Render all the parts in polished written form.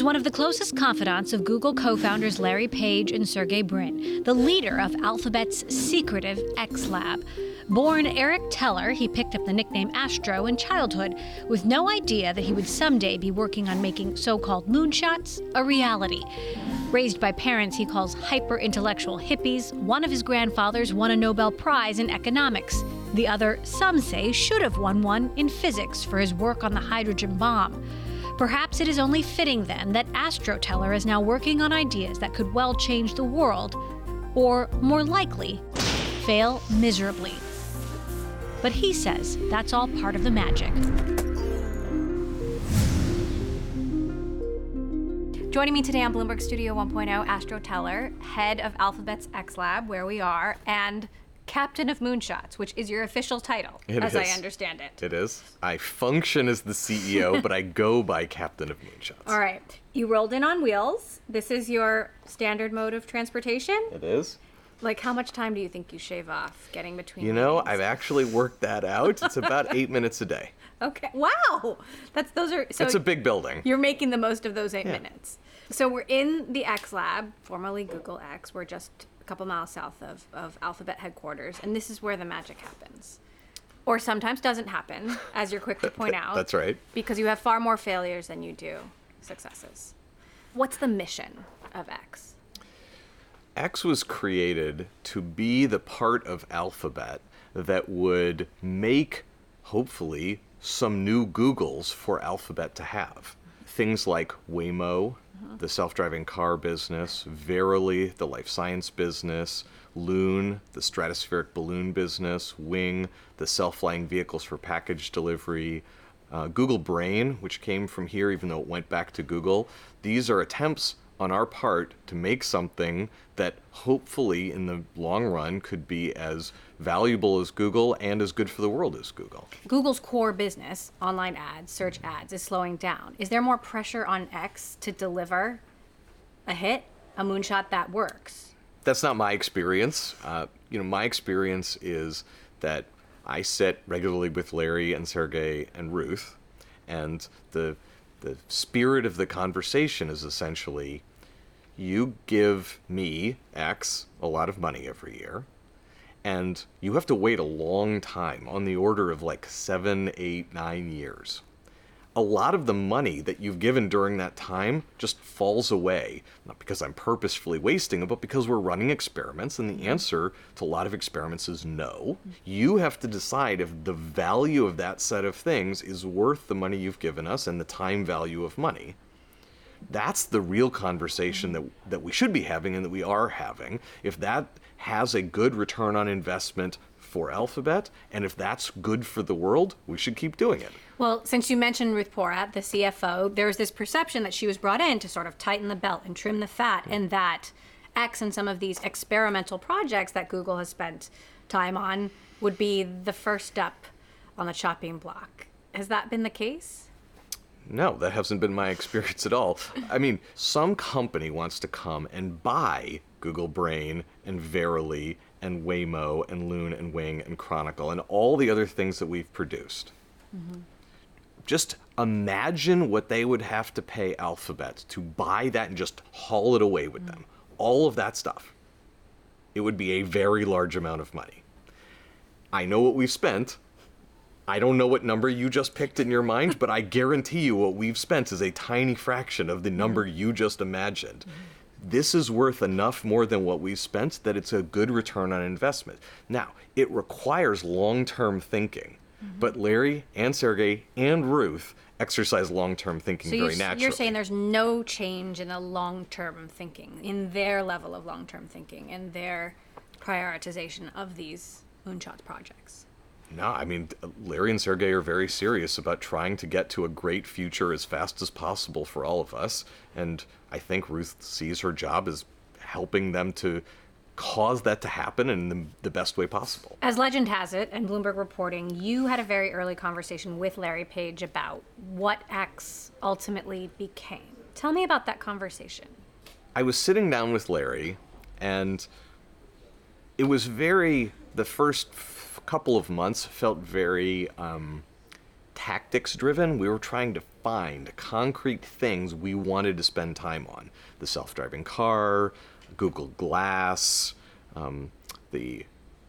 one of the closest confidants of Google co-founders Larry Page and Sergey Brin, the leader of Alphabet's secretive X Lab. Born Eric Teller, he picked up the nickname Astro in childhood, with no idea that he would someday be working on making so-called moonshots a reality. Raised by parents he calls hyper-intellectual hippies, one of his grandfathers won a Nobel Prize in economics. The other, some say, should have won one in physics for his work on the hydrogen bomb. Perhaps it is only fitting, then, that Astro Teller is now working on ideas that could well change the world, or, more likely, fail miserably. But he says that's all part of the magic. Joining me today on Bloomberg Studio 1.0, Astro Teller, head of Alphabet's X Lab, where we are, and Captain of Moonshots, which is your official title, as I understand it. It is. I function as the CEO, but I go by Captain of Moonshots. All right. You rolled in on wheels. This is your standard mode of transportation? It is. Like, how much time do you think you shave off getting between lanes? I've actually worked that out. It's about 8 minutes a day. Okay. Wow. It's a big building. You're making the most of those 8 minutes. So we're in the X Lab, formerly Google X. We're just a couple miles south of Alphabet headquarters, and this is where the magic happens. Or sometimes doesn't happen, as you're quick to point out. That's right. Because you have far more failures than you do successes. What's the mission of X? X was created to be the part of Alphabet that would make, hopefully, some new Googles for Alphabet to have. Things like Waymo, the self-driving car business, Verily, the life science business, Loon, the stratospheric balloon business, Wing, the self-flying vehicles for package delivery, Google Brain, which came from here even though it went back to Google. These are attempts on our part to make something that hopefully in the long run could be as valuable as Google and as good for the world as Google. Google's core business, online ads, search ads, is slowing down. Is there more pressure on X to deliver a hit, a moonshot that works? That's not my experience. My experience is that I sit regularly with Larry and Sergey and Ruth, and the spirit of the conversation is essentially, you give me, X, a lot of money every year, and you have to wait a long time, on the order of like 7, 8, 9 years. A lot of the money that you've given during that time just falls away, not because I'm purposefully wasting it, but because we're running experiments, and the answer to a lot of experiments is no. You have to decide if the value of that set of things is worth the money you've given us and the time value of money. That's the real conversation that we should be having and that we are having. If that has a good return on investment for Alphabet, and if that's good for the world, we should keep doing it. Well, since you mentioned Ruth Porat, the CFO, there's this perception that she was brought in to sort of tighten the belt and trim the fat, and that X and some of these experimental projects that Google has spent time on would be the first step on the chopping block. Has that been the case? No, that hasn't been my experience at all. I mean, some company wants to come and buy Google Brain and Verily and Waymo and Loon and Wing and Chronicle and all the other things that we've produced. Mm-hmm. Just imagine what they would have to pay Alphabet to buy that and just haul it away with them. All of that stuff. It would be a very large amount of money. I know what we've spent. I don't know what number you just picked in your mind, but I guarantee you what we've spent is a tiny fraction of the number you just imagined. This is worth enough more than what we've spent that it's a good return on investment. Now, it requires long-term thinking, but Larry and Sergey and Ruth exercise long-term thinking very naturally. You're saying there's no change in the long-term thinking, in their level of long-term thinking, and their prioritization of these moonshot projects? No, I mean, Larry and Sergey are very serious about trying to get to a great future as fast as possible for all of us. And I think Ruth sees her job as helping them to cause that to happen in the best way possible. As legend has it, and Bloomberg reporting, you had a very early conversation with Larry Page about what X ultimately became. Tell me about that conversation. I was sitting down with Larry, and it was the first couple of months felt very tactics driven. We were trying to find concrete things we wanted to spend time on. The self-driving car, Google Glass, the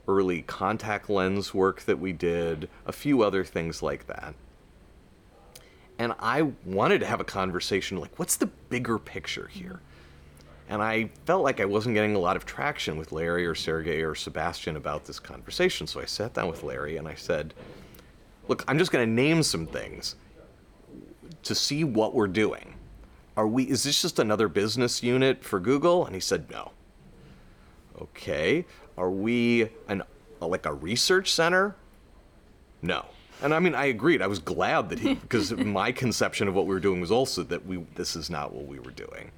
early contact lens work that we did, a few other things like that. And I wanted to have a conversation like, what's the bigger picture here? And I felt like I wasn't getting a lot of traction with Larry or Sergey or Sebastian about this conversation. So I sat down with Larry and I said, look, I'm just going to name some things to see what we're doing. Is this just another business unit for Google? And he said, no. Okay. Are we like a research center? No. And I mean, I agreed. I was glad that because my conception of what we were doing was also that this is not what we were doing.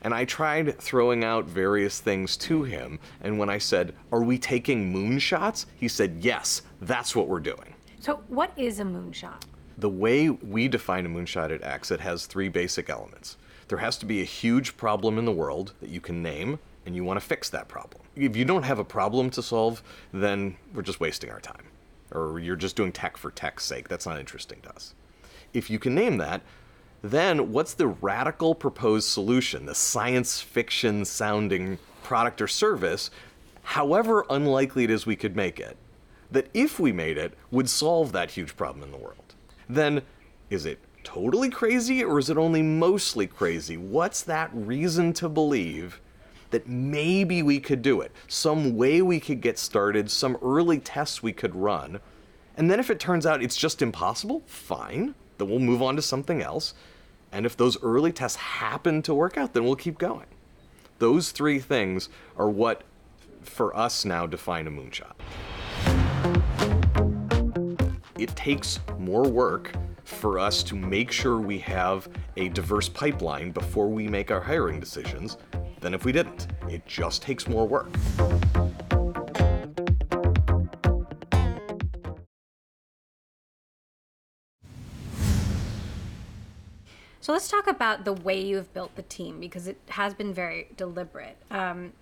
And I tried throwing out various things to him. And when I said, are we taking moonshots? He said, yes, that's what we're doing. So what is a moonshot? The way we define a moonshot at X, it has three basic elements. There has to be a huge problem in the world that you can name, and you want to fix that problem. If you don't have a problem to solve, then we're just wasting our time. Or you're just doing tech for tech's sake. That's not interesting to us. If you can name that, then what's the radical proposed solution, the science fiction sounding product or service, however unlikely it is we could make it, that if we made it, would solve that huge problem in the world? Then is it totally crazy or is it only mostly crazy? What's that reason to believe that maybe we could do it? Some way we could get started, some early tests we could run. And then if it turns out it's just impossible, fine, then we'll move on to something else. And if those early tests happen to work out, then we'll keep going. Those three things are what, for us now, define a moonshot. It takes more work for us to make sure we have a diverse pipeline before we make our hiring decisions than if we didn't. It just takes more work. So let's talk about the way you've built the team, because it has been very deliberate.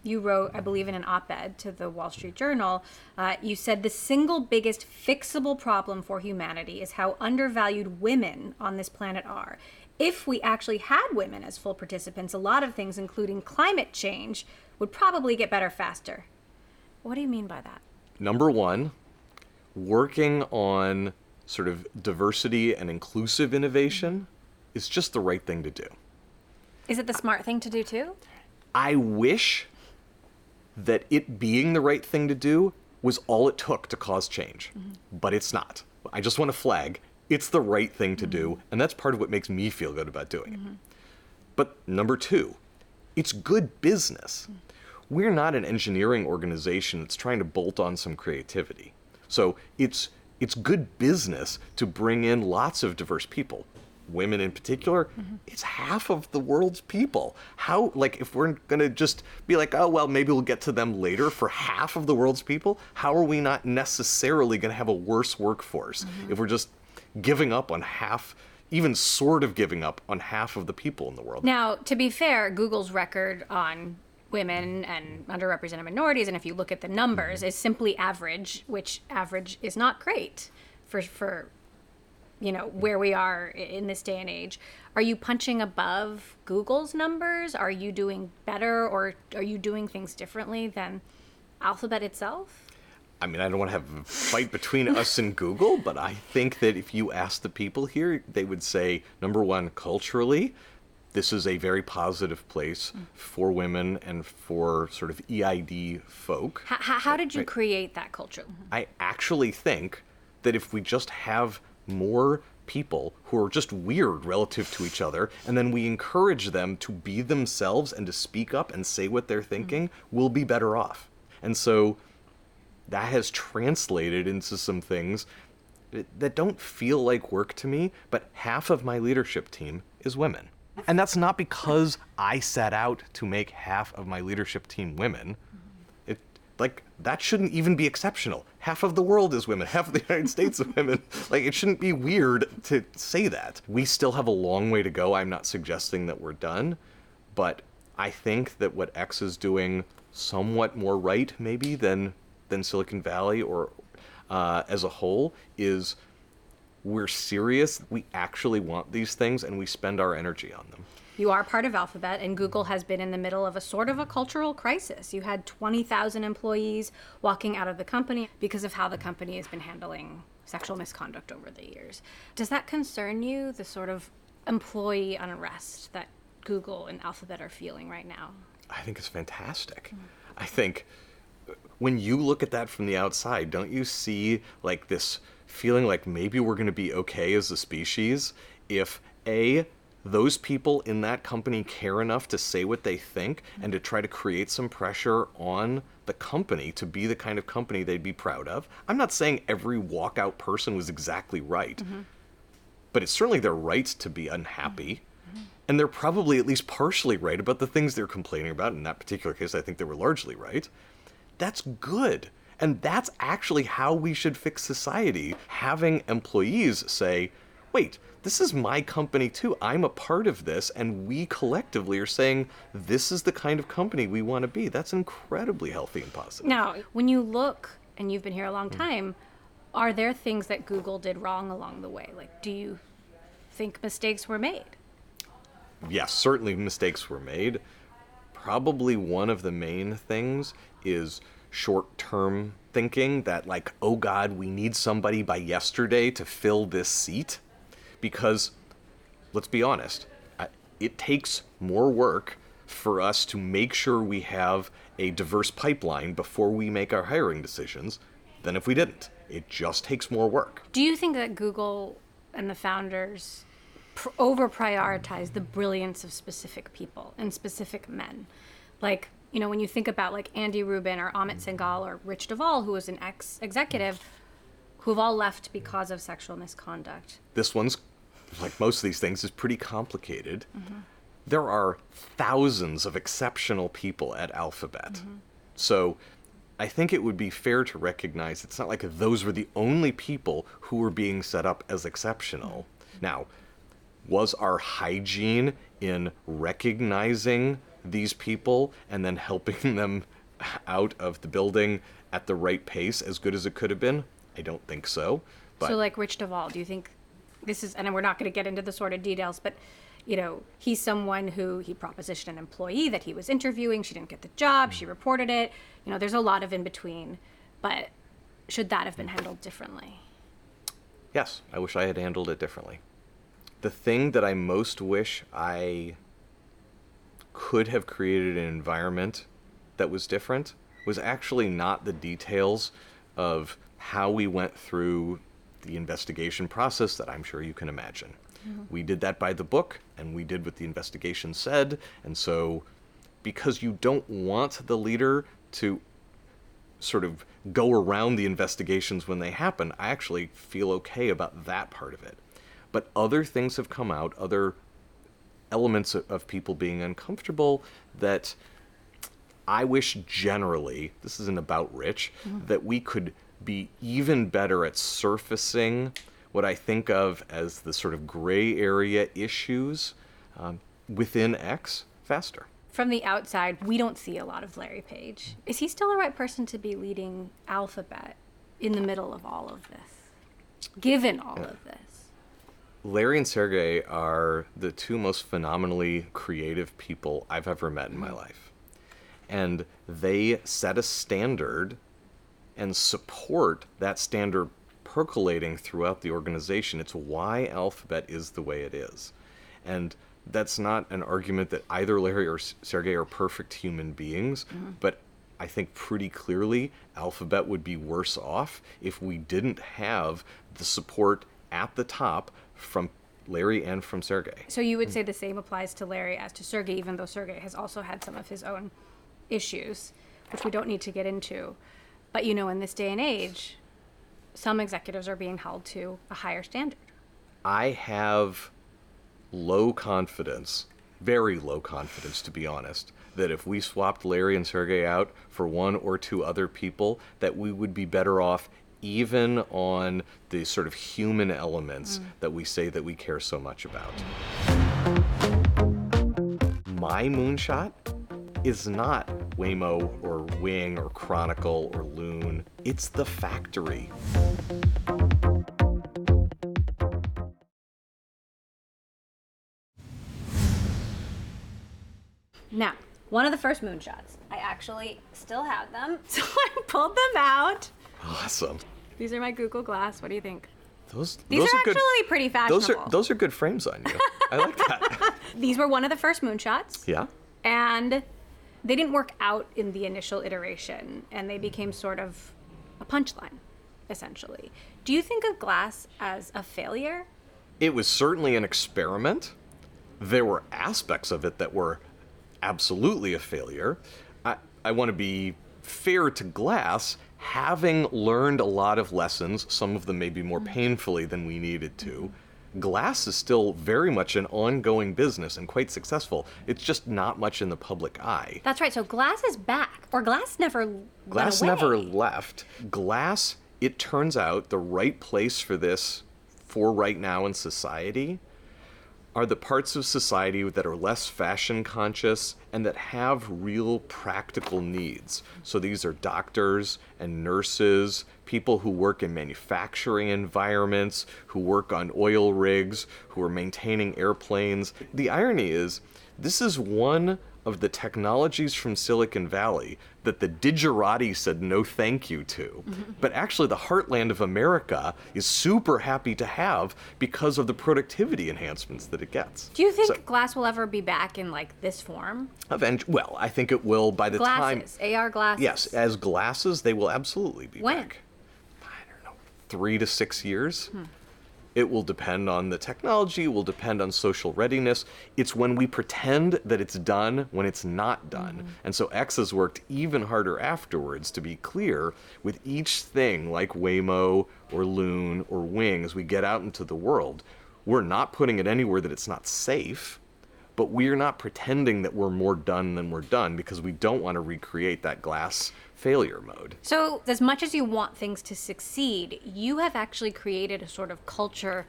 You wrote, I believe in an op-ed to the Wall Street Journal, you said the single biggest fixable problem for humanity is how undervalued women on this planet are. If we actually had women as full participants, a lot of things, including climate change, would probably get better faster. What do you mean by that? Number one, working on sort of diversity and inclusive innovation is just the right thing to do. Is it the smart thing to do too? I wish that it being the right thing to do was all it took to cause change, but it's not. I just want to flag, it's the right thing to do, and that's part of what makes me feel good about doing it. But number two, it's good business. We're not an engineering organization that's trying to bolt on some creativity. So it's good business to bring in lots of diverse people. Women in particular, it's half of the world's people. How, like, if we're gonna just be like, oh, well, maybe we'll get to them later for half of the world's people, how are we not necessarily gonna have a worse workforce if we're just giving up on half, even sort of giving up on half of the people in the world? Now, to be fair, Google's record on women and underrepresented minorities, and if you look at the numbers, is simply average, which average is not great for you know, where we are in this day and age. Are you punching above Google's numbers? Are you doing better, or are you doing things differently than Alphabet itself? I mean, I don't want to have a fight between us and Google, but I think that if you ask the people here, they would say, number one, culturally, this is a very positive place for women and for sort of EID folk. How did you create that culture? I actually think that if we just have more people who are just weird relative to each other, and then we encourage them to be themselves and to speak up and say what they're thinking, we'll be better off. And so that has translated into some things that don't feel like work to me, but half of my leadership team is women. And that's not because I set out to make half of my leadership team women. Like, that shouldn't even be exceptional. Half of the world is women. Half of the United States is women. Like, it shouldn't be weird to say that. We still have a long way to go. I'm not suggesting that we're done. But I think that what X is doing somewhat more right, maybe, than Silicon Valley or as a whole, is we're serious, we actually want these things, and we spend our energy on them. You are part of Alphabet, and Google has been in the middle of a sort of a cultural crisis. You had 20,000 employees walking out of the company because of how the company has been handling sexual misconduct over the years. Does that concern you, the sort of employee unrest that Google and Alphabet are feeling right now? I think it's fantastic. I think when you look at that from the outside, don't you see like this feeling like maybe we're going to be okay as a species if those people in that company care enough to say what they think and to try to create some pressure on the company to be the kind of company they'd be proud of? I'm not saying every walkout person was exactly right, but it's certainly their right to be unhappy. And they're probably at least partially right about the things they're complaining about. In that particular case, I think they were largely right. That's good. And that's actually how we should fix society, having employees say, wait, this is my company too. I'm a part of this. And we collectively are saying, this is the kind of company we want to be. That's incredibly healthy and positive. Now, when you look, and you've been here a long time, are there things that Google did wrong along the way? Like, do you think mistakes were made? Yes, certainly mistakes were made. Probably one of the main things is short-term thinking that like, oh God, we need somebody by yesterday to fill this seat. Because, let's be honest, it takes more work for us to make sure we have a diverse pipeline before we make our hiring decisions than if we didn't. It just takes more work. Do you think that Google and the founders over-prioritize the brilliance of specific people and specific men? Like, you know, when you think about like Andy Rubin or Amit Singhal or Rich Duvall, who was an ex-executive, who've all left because of sexual misconduct. This one's, like most of these things, is pretty complicated. There are thousands of exceptional people at Alphabet. So I think it would be fair to recognize it's not like those were the only people who were being set up as exceptional. Now, was our hygiene in recognizing these people and then helping them out of the building at the right pace as good as it could have been? I don't think so. But So like Rich Duvall, do you think this is, and we're not going to get into the sort of details, but you know, he's someone who he propositioned an employee that he was interviewing. She didn't get the job. She reported it. You know, there's a lot of in between, but should that have been handled differently? Yes, I wish I had handled it differently. The thing that I most wish I could have created an environment that was different was actually not the details of how we went through the investigation process that I'm sure you can imagine. We did that by the book, and we did what the investigation said, and so because you don't want the leader to sort of go around the investigations when they happen, I actually feel okay about that part of it. But other things have come out, other elements of people being uncomfortable that I wish generally, this isn't about Rich, that we could be even better at surfacing what I think of as the sort of gray area issues within X faster. From the outside, we don't see a lot of Larry Page. Is he still the right person to be leading Alphabet in the middle of all of this, given all of this? Larry and Sergey are the two most phenomenally creative people I've ever met in my life. And they set a standard and support that standard percolating throughout the organization. It's why Alphabet is the way it is. And that's not an argument that either Larry or Sergey are perfect human beings, but I think pretty clearly Alphabet would be worse off if we didn't have the support at the top from Larry and from Sergey. So you would say the same applies to Larry as to Sergey, even though Sergey has also had some of his own issues, which we don't need to get into. But you know, in this day and age, some executives are being held to a higher standard. I have low confidence, very low confidence to be honest, that if we swapped Larry and Sergey out for one or two other people, that we would be better off even on the sort of human elements that we say that we care so much about. My moonshot is not Waymo or Wing or Chronicle or Loon. It's the factory. Now, one of the first moonshots, I actually still have them, so I pulled them out. Awesome. These are my Google Glass. What do you think? These These are actually good, pretty fashionable. Those are good frames on you. I like that. These were one of the first moonshots. Yeah. And they didn't work out in the initial iteration, and they became sort of a punchline, essentially. Do you think of glass as a failure? It was certainly an experiment. There were aspects of it that were absolutely a failure. I want to be fair to glass. Having learned a lot of lessons, some of them maybe more painfully than we needed to, glass is still very much an ongoing business and quite successful. It's just not much in the public eye. That's right. So glass is back, or glass never Glass went away. never left. Glass, it turns out, the right place for this for right now in society are the parts of society that are less fashion conscious and that have real practical needs. So these are doctors and nurses, people who work in manufacturing environments, who work on oil rigs, who are maintaining airplanes. The irony is, this is one of the technologies from Silicon Valley that the digerati said no thank you to. But actually the heartland of America is super happy to have because of the productivity enhancements that it gets. Do you think glass will ever be back in like this form? Well, I think it will by the time... Glasses, AR glasses. Yes, as glasses, they will absolutely be When? back. I don't know, 3 to 6 years. It will depend on the technology, it will depend on social readiness. It's when we pretend that it's done when it's not done. And so X has worked even harder afterwards to be clear with each thing like Waymo or Loon or Wings we get out into the world. We're not putting it anywhere that it's not safe, but we're not pretending that we're more done than we're done because we don't want to recreate that glass failure mode. So, as much as you want things to succeed, you have actually created a sort of culture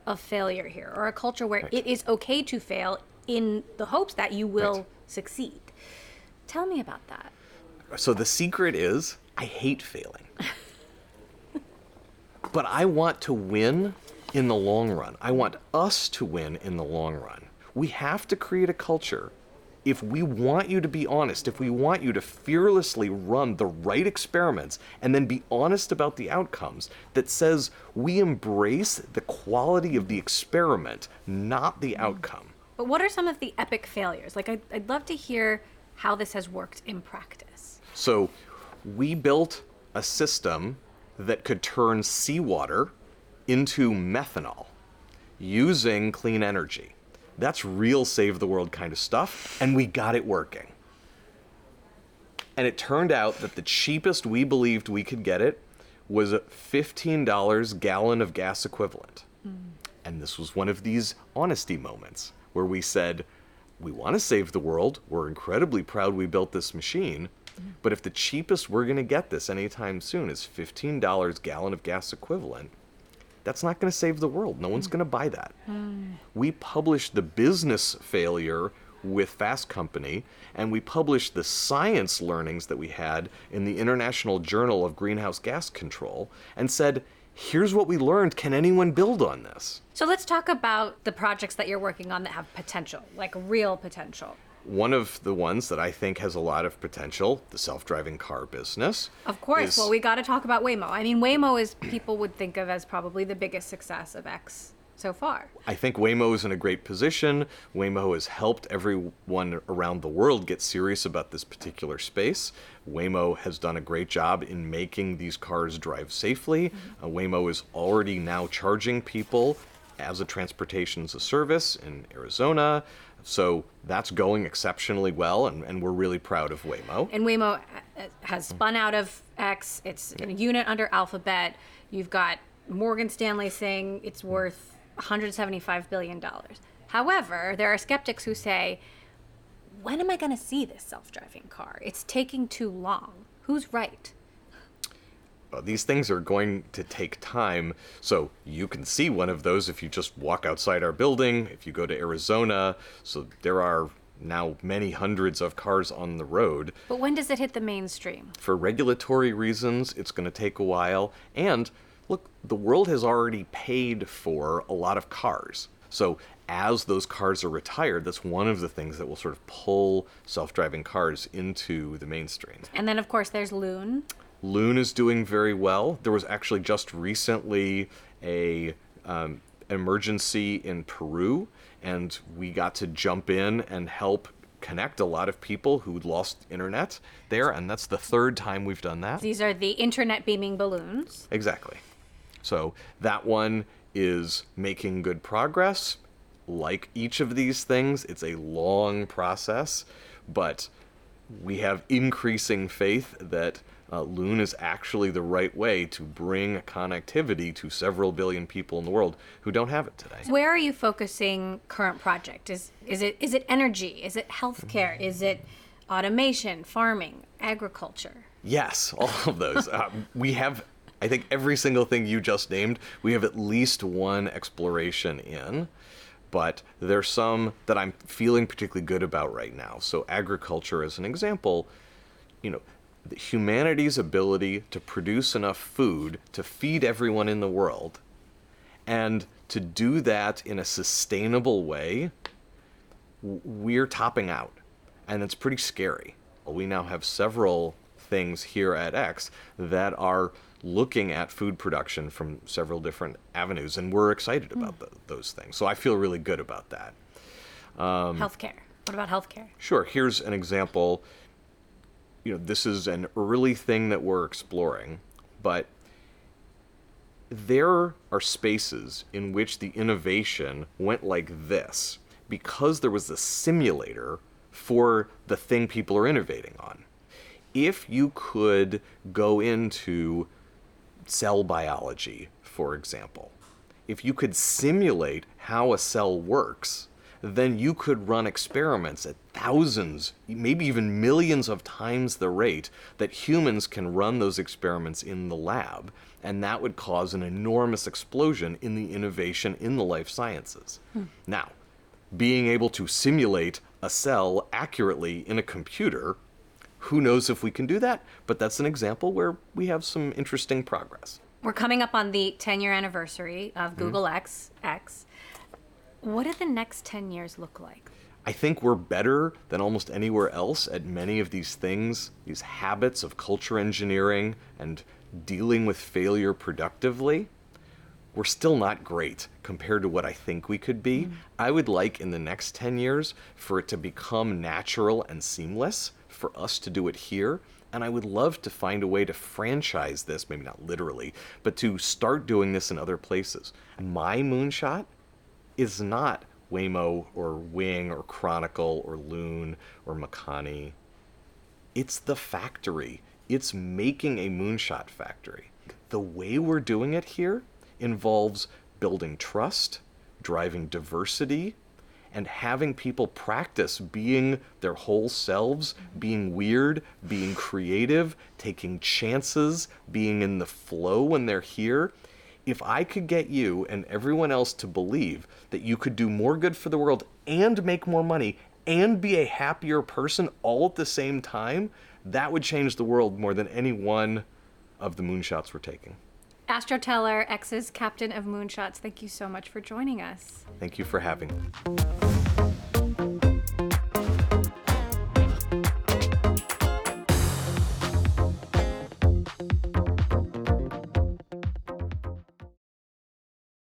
of failure here, or a culture where it is okay to fail in the hopes that you will succeed. Tell me about that. So the secret is, I hate failing. But I want to win in the long run. I want us to win in the long run. We have to create a culture. If we want you to be honest, if we want you to fearlessly run the right experiments and then be honest about the outcomes, that says we embrace the quality of the experiment, not the outcome. But what are some of the epic failures? Like, I'd love to hear how this has worked in practice. So we built a system that could turn seawater into methanol using clean energy. That's real save the world kind of stuff, and we got it working. And it turned out that the cheapest we believed we could get it was $15 gallon of gas equivalent. And this was one of these honesty moments where we said, we want to save the world, we're incredibly proud we built this machine, but if the cheapest we're going to get this anytime soon is $15 gallon of gas equivalent, that's not going to save the world. No one's going to buy that. We published the business failure with Fast Company, and we published the science learnings that we had in the International Journal of Greenhouse Gas Control, and said, here's what we learned. Can anyone build on this? So let's talk about the projects that you're working on that have potential, like real potential. One of the ones that I think has a lot of potential, the self-driving car business. Of course. Well, we got to talk about Waymo. I mean, Waymo is, people would think of as probably the biggest success of X so far. I think Waymo is in a great position. Waymo has helped everyone around the world get serious about this particular space. Waymo has done a great job in making these cars drive safely. Waymo is already now charging people as a transportation as a service in Arizona. So that's going exceptionally well, and we're really proud of Waymo. And Waymo has spun out of X. It's a unit under Alphabet. You've got Morgan Stanley saying it's worth $175 billion. However, there are skeptics who say, when am I going to see this self-driving car? It's taking too long. Who's right? These things are going to take time, so you can see one of those if you just walk outside our building, if you go to Arizona. So there are now many hundreds of cars on the road. But when does it hit the mainstream? For regulatory reasons, it's going to take a while. And look, the world has already paid for a lot of cars. So as those cars are retired, that's one of the things that will sort of pull self-driving cars into the mainstream. And then, of course, there's Loon. Loon is doing very well. There was actually just recently a emergency in Peru, and we got to jump in and help connect a lot of people who'd lost internet there, and that's the third time we've done that. These are the internet beaming balloons. Exactly. So that one is making good progress. Like each of these things, it's a long process, but we have increasing faith that Loon is actually the right way to bring connectivity to several billion people in the world who don't have it today. Where are you focusing current project? Is it energy? Is it healthcare? Is it automation, farming, agriculture? Yes, all of those. We have, I think, every single thing you just named, we have at least one exploration in. But there's some that I'm feeling particularly good about right now. So agriculture, as an example, humanity's ability to produce enough food to feed everyone in the world, and to do that in a sustainable way, we're topping out. And it's pretty scary. We now have several things here at X that are looking at food production from several different avenues, and we're excited about those things. So I feel really good about that. Healthcare. What about healthcare? Sure. Here's an example. This is an early thing that we're exploring, but there are spaces in which the innovation went like this because there was a simulator for the thing people are innovating on. If you could go into cell biology, for example, if you could simulate how a cell works, then you could run experiments at thousands, maybe even millions of times the rate that humans can run those experiments in the lab, and that would cause an enormous explosion in the innovation in the life sciences. Now, being able to simulate a cell accurately in a computer, who knows if we can do that, but that's an example where we have some interesting progress. We're coming up on the 10-year anniversary of Google X. What do the next 10 years look like? I think we're better than almost anywhere else at many of these things, these habits of culture engineering and dealing with failure productively. We're still not great compared to what I think we could be. I would like in the next 10 years for it to become natural and seamless for us to do it here. And I would love to find a way to franchise this, maybe not literally, but to start doing this in other places. My moonshot is not Waymo or Wing or Chronicle or Loon or Makani. It's the factory. It's making a moonshot factory. The way we're doing it here involves building trust, driving diversity, and having people practice being their whole selves, being weird, being creative, taking chances, being in the flow when they're here. If I could get you and everyone else to believe that you could do more good for the world and make more money and be a happier person all at the same time, that would change the world more than any one of the moonshots we're taking. Astro Teller, X's captain of moonshots, thank you so much for joining us. Thank you for having me.